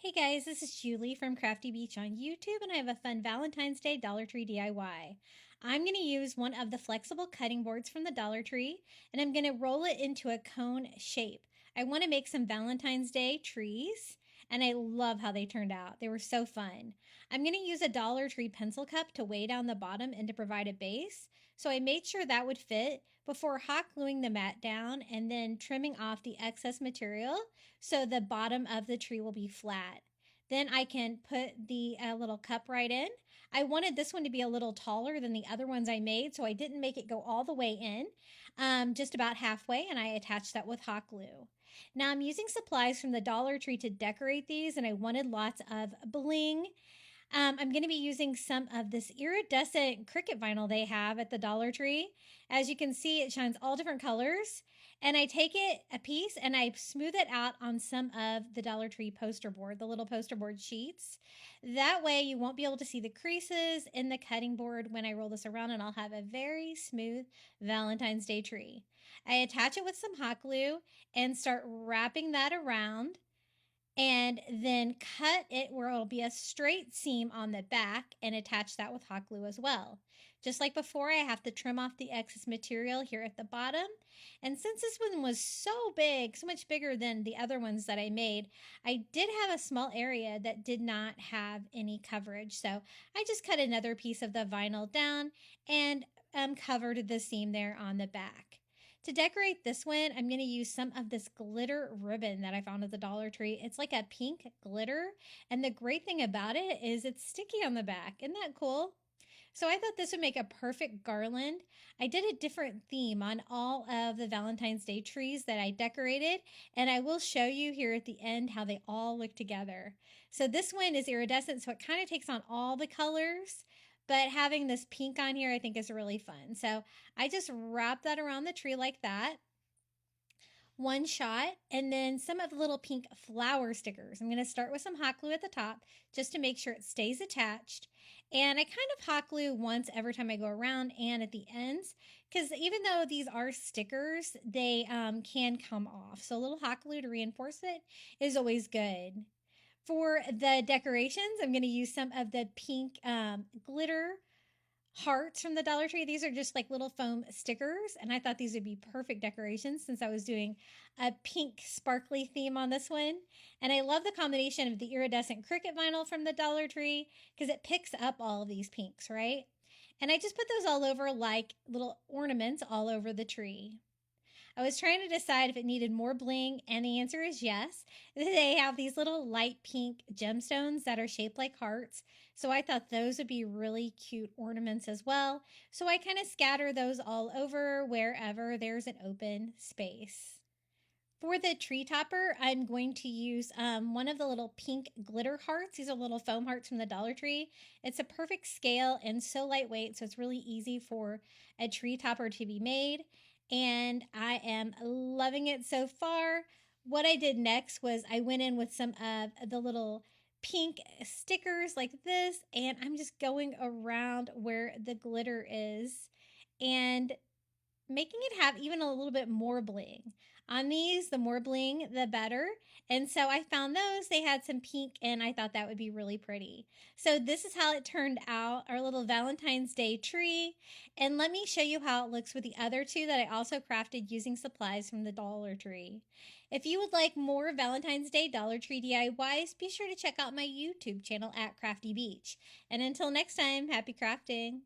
Hey guys, this is Julie from Crafty Beach on YouTube, and I have a fun Valentine's Day Dollar Tree DIY. I'm going to use one of the flexible cutting boards from the Dollar Tree, and I'm going to roll it into a cone shape. I want to make some Valentine's Day trees, and I love how they turned out. They were so fun. I'm going to use a Dollar Tree pencil cup to weigh down the bottom and to provide a base, so I made sure that would fit before hot gluing the mat down and then trimming off the excess material so the bottom of the tree will be flat. Then I can put the little cup right in. I wanted this one to be a little taller than the other ones I made, so I didn't make it go all the way in, just about halfway, and I attached that with hot glue. Now I'm using supplies from the Dollar Tree to decorate these, and I wanted lots of bling. I'm going to be using some of this iridescent cricket vinyl they have at the Dollar Tree. As you can see, it shines all different colors. And I take it a piece and I smooth it out on some of the Dollar Tree poster board, the little poster board sheets. That way you won't be able to see the creases in the cutting board when I roll this around, and I'll have a very smooth Valentine's Day tree. I attach it with some hot glue and start wrapping that around, and then cut it where it'll be a straight seam on the back and attach that with hot glue as well. Just like before, I have to trim off the excess material here at the bottom. And since this one was so big, so much bigger than the other ones that I made, I did have a small area that did not have any coverage. So I just cut another piece of the vinyl down and covered the seam there on the back. To decorate this one, I'm going to use some of this glitter ribbon that I found at the Dollar Tree. It's like a pink glitter, and the great thing about it is it's sticky on the back. Isn't that cool? So I thought this would make a perfect garland. I did a different theme on all of the Valentine's Day trees that I decorated, and I will show you here at the end how they all look together. So this one is iridescent, so it kind of takes on all the colors. But having this pink on here, I think, is really fun. So I just wrap that around the tree like that. One shot, and then some of the little pink flower stickers. I'm going to start with some hot glue at the top just to make sure it stays attached. And I kind of hot glue once every time I go around and at the ends, because even though these are stickers, they can come off. So a little hot glue to reinforce it is always good. For the decorations, I'm going to use some of the pink glitter hearts from the Dollar Tree. These are just like little foam stickers, and I thought these would be perfect decorations since I was doing a pink sparkly theme on this one. And I love the combination of the iridescent cricket vinyl from the Dollar Tree because it picks up all of these pinks, right? And I just put those all over like little ornaments all over the tree. I was trying to decide if it needed more bling, and the answer is yes. They have these little light pink gemstones that are shaped like hearts, so I thought those would be really cute ornaments as well. So I kind of scatter those all over wherever there's an open space. For the tree topper, I'm going to use one of the little pink glitter hearts. These are little foam hearts from the Dollar Tree. It's a perfect scale and so lightweight, so it's really easy for a tree topper to be made. And I am loving it so far. What I did next was I went in with some of the little pink stickers like this, and I'm just going around where the glitter is and making it have even a little bit more bling. On these, the more bling, the better. And so I found those. They had some pink, and I thought that would be really pretty. So this is how it turned out, our little Valentine's Day tree. And let me show you how it looks with the other two that I also crafted using supplies from the Dollar Tree. If you would like more Valentine's Day Dollar Tree DIYs, be sure to check out my YouTube channel at Crafty Beach. And until next time, happy crafting.